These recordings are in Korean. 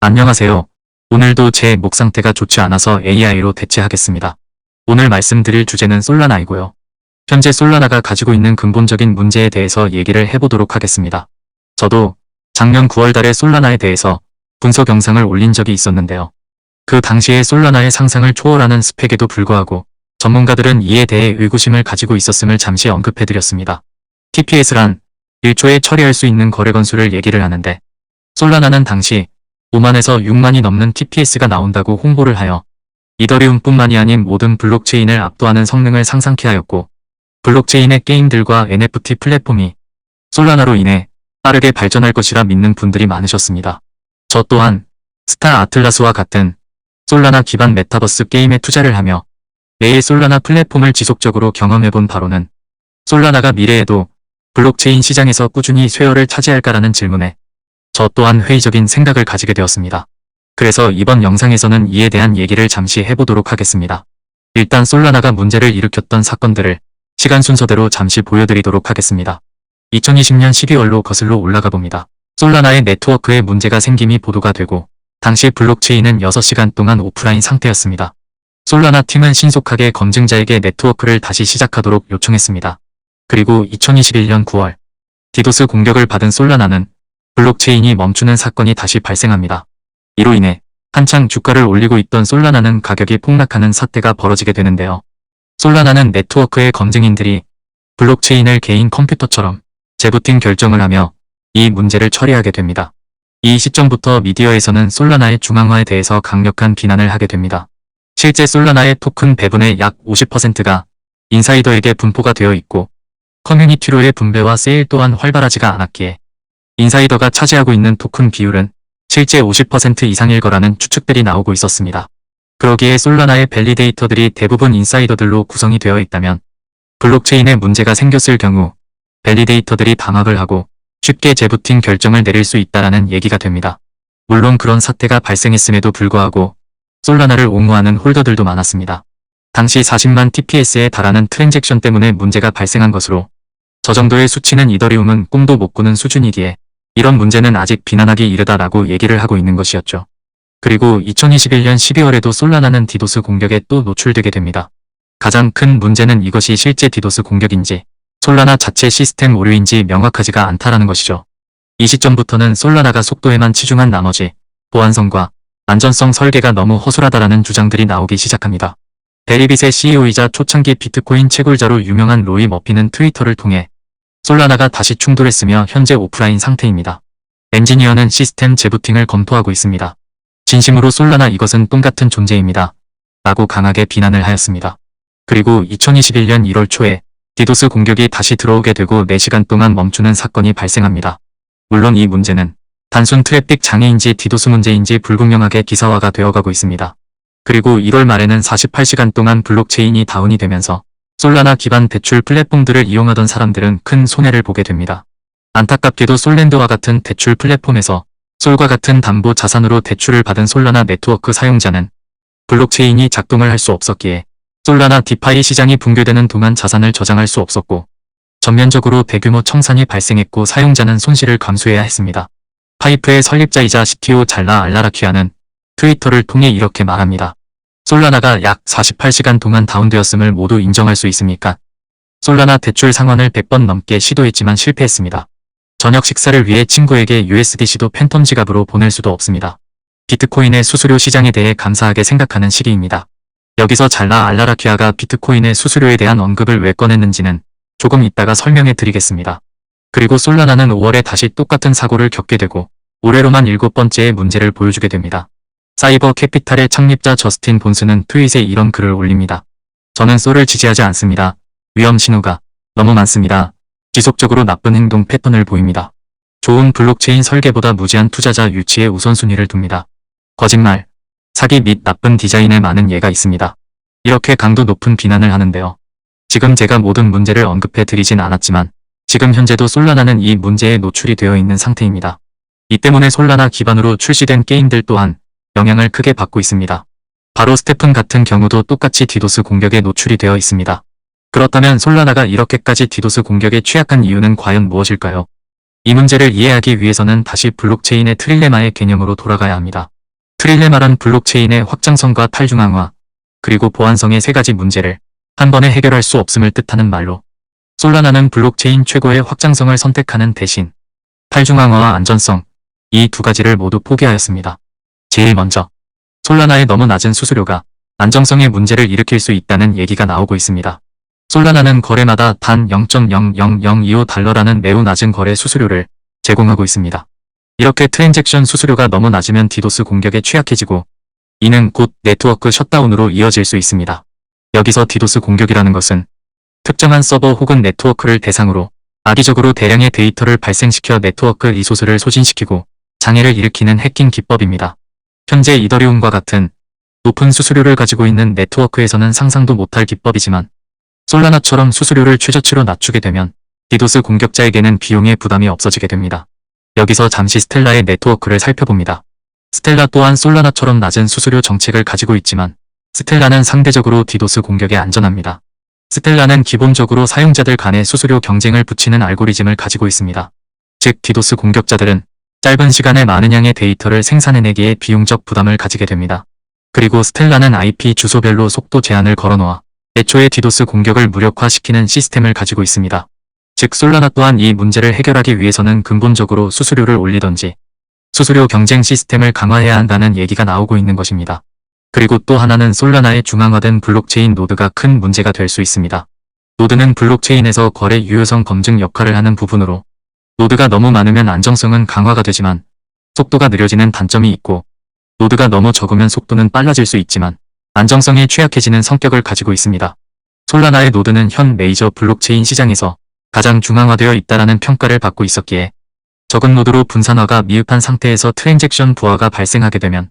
안녕하세요. 오늘도 제 목 상태가 좋지 않아서 AI로 대체하겠습니다. 오늘 말씀드릴 주제는 솔라나이고요. 현재 솔라나가 가지고 있는 근본적인 문제에 대해서 얘기를 해보도록 하겠습니다. 저도 작년 9월 달에 솔라나에 대해서 분석 영상을 올린 적이 있었는데요. 그 당시에 솔라나의 상상을 초월하는 스펙에도 불구하고 전문가들은 이에 대해 의구심을 가지고 있었음을 잠시 언급해드렸습니다. TPS란 1초에 처리할 수 있는 거래 건수를 얘기를 하는데 솔라나는 당시 5만에서 6만이 넘는 TPS가 나온다고 홍보를 하여 이더리움뿐만이 아닌 모든 블록체인을 압도하는 성능을 상상케 하였고 블록체인의 게임들과 NFT 플랫폼이 솔라나로 인해 빠르게 발전할 것이라 믿는 분들이 많으셨습니다. 저 또한 스타 아틀라스와 같은 솔라나 기반 메타버스 게임에 투자를 하며 매일 솔라나 플랫폼을 지속적으로 경험해본 바로는 솔라나가 미래에도 블록체인 시장에서 꾸준히 쇄혈을 차지할까라는 질문에 저 또한 회의적인 생각을 가지게 되었습니다. 그래서 이번 영상에서는 이에 대한 얘기를 잠시 해보도록 하겠습니다. 일단 솔라나가 문제를 일으켰던 사건들을 시간 순서대로 잠시 보여드리도록 하겠습니다. 2020년 12월로 거슬러 올라가 봅니다. 솔라나의 네트워크에 문제가 생김이 보도가 되고 당시 블록체인은 6시간 동안 오프라인 상태였습니다. 솔라나 팀은 신속하게 검증자에게 네트워크를 다시 시작하도록 요청했습니다. 그리고 2021년 9월 디도스 공격을 받은 솔라나는 블록체인이 멈추는 사건이 다시 발생합니다. 이로 인해 한창 주가를 올리고 있던 솔라나는 가격이 폭락하는 사태가 벌어지게 되는데요. 솔라나는 네트워크의 검증인들이 블록체인을 개인 컴퓨터처럼 재부팅 결정을 하며 이 문제를 처리하게 됩니다. 이 시점부터 미디어에서는 솔라나의 중앙화에 대해서 강력한 비난을 하게 됩니다. 실제 솔라나의 토큰 배분의 약 50%가 인사이더에게 분포가 되어 있고 커뮤니티로의 분배와 세일 또한 활발하지가 않았기에 인사이더가 차지하고 있는 토큰 비율은 실제 50% 이상일 거라는 추측들이 나오고 있었습니다. 그러기에 솔라나의 밸리데이터들이 대부분 인사이더들로 구성이 되어 있다면 블록체인에 문제가 생겼을 경우 밸리데이터들이 방학을 하고 쉽게 재부팅 결정을 내릴 수 있다라는 얘기가 됩니다. 물론 그런 사태가 발생했음에도 불구하고 솔라나를 옹호하는 홀더들도 많았습니다. 당시 40만 TPS에 달하는 트랜잭션 때문에 문제가 발생한 것으로 저 정도의 수치는 이더리움은 꿈도 못 꾸는 수준이기에 이런 문제는 아직 비난하기 이르다라고 얘기를 하고 있는 것이었죠. 그리고 2021년 12월에도 솔라나는 디도스 공격에 또 노출되게 됩니다. 가장 큰 문제는 이것이 실제 디도스 공격인지 솔라나 자체 시스템 오류인지 명확하지가 않다라는 것이죠. 이 시점부터는 솔라나가 속도에만 치중한 나머지 보안성과 안전성 설계가 너무 허술하다라는 주장들이 나오기 시작합니다. 베리빗의 CEO이자 초창기 비트코인 채굴자로 유명한 로이 머피는 트위터를 통해 솔라나가 다시 충돌했으며 현재 오프라인 상태입니다. 엔지니어는 시스템 재부팅을 검토하고 있습니다. 진심으로 솔라나 이것은 똥같은 존재입니다. 라고 강하게 비난을 하였습니다. 그리고 2021년 1월 초에 디도스 공격이 다시 들어오게 되고 4시간 동안 멈추는 사건이 발생합니다. 물론 이 문제는 단순 트래픽 장애인지 디도스 문제인지 불분명하게 기사화가 되어가고 있습니다. 그리고 1월 말에는 48시간 동안 블록체인이 다운이 되면서 솔라나 기반 대출 플랫폼들을 이용하던 사람들은 큰 손해를 보게 됩니다. 안타깝게도 솔랜드와 같은 대출 플랫폼에서 솔과 같은 담보 자산으로 대출을 받은 솔라나 네트워크 사용자는 블록체인이 작동을 할 수 없었기에 솔라나 디파이 시장이 붕괴되는 동안 자산을 저장할 수 없었고 전면적으로 대규모 청산이 발생했고 사용자는 손실을 감수해야 했습니다. 파이프의 설립자이자 CTO 잘라 알라라퀴아는 트위터를 통해 이렇게 말합니다. 솔라나가 약 48시간 동안 다운되었음을 모두 인정할 수 있습니까? 솔라나 대출 상환을 100번 넘게 시도했지만 실패했습니다. 저녁 식사를 위해 친구에게 USDC도 팬텀 지갑으로 보낼 수도 없습니다. 비트코인의 수수료 시장에 대해 감사하게 생각하는 시기입니다. 여기서 잘라 알라라퀴아가 비트코인의 수수료에 대한 언급을 왜 꺼냈는지는 조금 이따가 설명해 드리겠습니다. 그리고 솔라나는 5월에 다시 똑같은 사고를 겪게 되고 올해로만 7번째의 문제를 보여주게 됩니다. 사이버 캐피탈의 창립자 저스틴 본스는 트윗에 이런 글을 올립니다. 저는 솔을 지지하지 않습니다. 위험 신호가 너무 많습니다. 지속적으로 나쁜 행동 패턴을 보입니다. 좋은 블록체인 설계보다 무지한 투자자 유치에 우선순위를 둡니다. 거짓말, 사기 및 나쁜 디자인에 많은 예가 있습니다. 이렇게 강도 높은 비난을 하는데요. 지금 제가 모든 문제를 언급해 드리진 않았지만 지금 현재도 솔라나는 이 문제에 노출이 되어 있는 상태입니다. 이 때문에 솔라나 기반으로 출시된 게임들 또한 영향을 크게 받고 있습니다. 바로 스테픈 같은 경우도 똑같이 디도스 공격에 노출이 되어 있습니다. 그렇다면 솔라나가 이렇게까지 디도스 공격에 취약한 이유는 과연 무엇일까요? 이 문제를 이해하기 위해서는 다시 블록체인의 트릴레마의 개념으로 돌아가야 합니다. 트릴레마란 블록체인의 확장성과 탈중앙화, 그리고 보안성의 세 가지 문제를 한 번에 해결할 수 없음을 뜻하는 말로, 솔라나는 블록체인 최고의 확장성을 선택하는 대신 탈중앙화와 안전성, 이 두 가지를 모두 포기하였습니다. 제일 먼저, 솔라나의 너무 낮은 수수료가 안정성의 문제를 일으킬 수 있다는 얘기가 나오고 있습니다. 솔라나는 거래마다 단 0.00025달러라는 매우 낮은 거래 수수료를 제공하고 있습니다. 이렇게 트랜잭션 수수료가 너무 낮으면 디도스 공격에 취약해지고 이는 곧 네트워크 셧다운으로 이어질 수 있습니다. 여기서 디도스 공격이라는 것은 특정한 서버 혹은 네트워크를 대상으로 악의적으로 대량의 데이터를 발생시켜 네트워크 리소스를 소진시키고 장애를 일으키는 해킹 기법입니다. 현재 이더리움과 같은 높은 수수료를 가지고 있는 네트워크에서는 상상도 못할 기법이지만 솔라나처럼 수수료를 최저치로 낮추게 되면 디도스 공격자에게는 비용의 부담이 없어지게 됩니다. 여기서 잠시 스텔라의 네트워크를 살펴봅니다. 스텔라 또한 솔라나처럼 낮은 수수료 정책을 가지고 있지만 스텔라는 상대적으로 디도스 공격에 안전합니다. 스텔라는 기본적으로 사용자들 간의 수수료 경쟁을 붙이는 알고리즘을 가지고 있습니다. 즉 디도스 공격자들은 짧은 시간에 많은 양의 데이터를 생산해내기에 비용적 부담을 가지게 됩니다. 그리고 스텔라는 IP 주소별로 속도 제한을 걸어놓아 애초에 디도스 공격을 무력화시키는 시스템을 가지고 있습니다. 즉 솔라나 또한 이 문제를 해결하기 위해서는 근본적으로 수수료를 올리던지 수수료 경쟁 시스템을 강화해야 한다는 얘기가 나오고 있는 것입니다. 그리고 또 하나는 솔라나의 중앙화된 블록체인 노드가 큰 문제가 될 수 있습니다. 노드는 블록체인에서 거래 유효성 검증 역할을 하는 부분으로 노드가 너무 많으면 안정성은 강화가 되지만 속도가 느려지는 단점이 있고 노드가 너무 적으면 속도는 빨라질 수 있지만 안정성에 취약해지는 성격을 가지고 있습니다. 솔라나의 노드는 현 메이저 블록체인 시장에서 가장 중앙화되어 있다라는 평가를 받고 있었기에 적은 노드로 분산화가 미흡한 상태에서 트랜잭션 부하가 발생하게 되면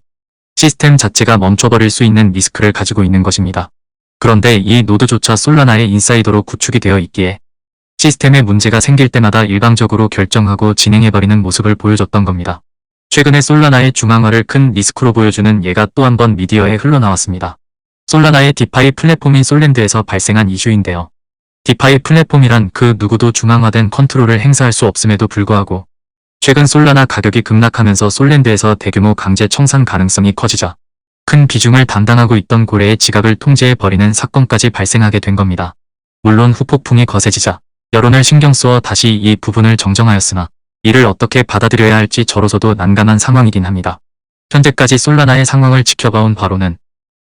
시스템 자체가 멈춰버릴 수 있는 리스크를 가지고 있는 것입니다. 그런데 이 노드조차 솔라나의 인사이더로 구축이 되어 있기에 시스템에 문제가 생길 때마다 일방적으로 결정하고 진행해버리는 모습을 보여줬던 겁니다. 최근에 솔라나의 중앙화를 큰 리스크로 보여주는 예가 또 한 번 미디어에 흘러나왔습니다. 솔라나의 디파이 플랫폼인 솔랜드에서 발생한 이슈인데요. 디파이 플랫폼이란 그 누구도 중앙화된 컨트롤을 행사할 수 없음에도 불구하고 최근 솔라나 가격이 급락하면서 솔랜드에서 대규모 강제 청산 가능성이 커지자 큰 비중을 담당하고 있던 고래의 지갑을 통제해버리는 사건까지 발생하게 된 겁니다. 물론 후폭풍이 거세지자 여론을 신경 쓰어 다시 이 부분을 정정하였으나 이를 어떻게 받아들여야 할지 저로서도 난감한 상황이긴 합니다. 현재까지 솔라나의 상황을 지켜봐온 바로는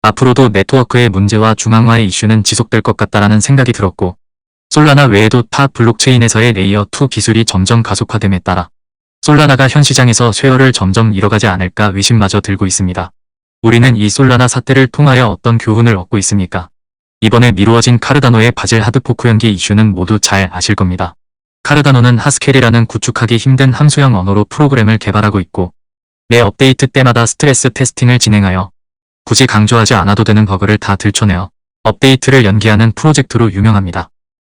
앞으로도 네트워크의 문제와 중앙화의 이슈는 지속될 것 같다라는 생각이 들었고 솔라나 외에도 타 블록체인에서의 레이어 2 기술이 점점 가속화됨에 따라 솔라나가 현 시장에서 쇄혈을 점점 잃어가지 않을까 의심마저 들고 있습니다. 우리는 이 솔라나 사태를 통하여 어떤 교훈을 얻고 있습니까? 이번에 미루어진 카르다노의 바젤 하드포크 연기 이슈는 모두 잘 아실 겁니다. 카르다노는 하스켈이라는 구축하기 힘든 함수형 언어로 프로그램을 개발하고 있고 매 업데이트 때마다 스트레스 테스팅을 진행하여 굳이 강조하지 않아도 되는 버그를 다 들춰내어 업데이트를 연기하는 프로젝트로 유명합니다.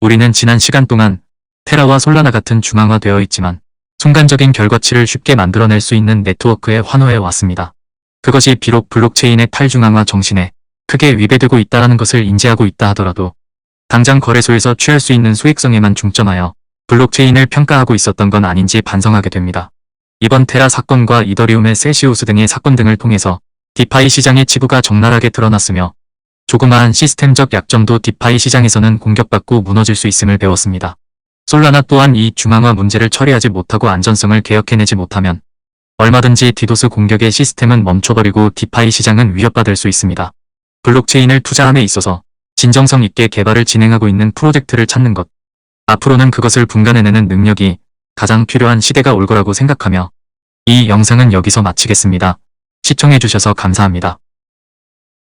우리는 지난 시간 동안 테라와 솔라나 같은 중앙화되어 있지만 순간적인 결과치를 쉽게 만들어낼 수 있는 네트워크에 환호해 왔습니다. 그것이 비록 블록체인의 탈중앙화 정신에 크게 위배되고 있다는 것을 인지하고 있다 하더라도 당장 거래소에서 취할 수 있는 수익성에만 중점하여 블록체인을 평가하고 있었던 건 아닌지 반성하게 됩니다. 이번 테라 사건과 이더리움의 셀시우스 등의 사건 등을 통해서 디파이 시장의 치부가 적나라하게 드러났으며 조그마한 시스템적 약점도 디파이 시장에서는 공격받고 무너질 수 있음을 배웠습니다. 솔라나 또한 이 중앙화 문제를 처리하지 못하고 안전성을 개혁해내지 못하면 얼마든지 디도스 공격의 시스템은 멈춰버리고 디파이 시장은 위협받을 수 있습니다. 블록체인을 투자함에 있어서 진정성 있게 개발을 진행하고 있는 프로젝트를 찾는 것, 앞으로는 그것을 분간해내는 능력이 가장 필요한 시대가 올 거라고 생각하며 이 영상은 여기서 마치겠습니다. 시청해주셔서 감사합니다.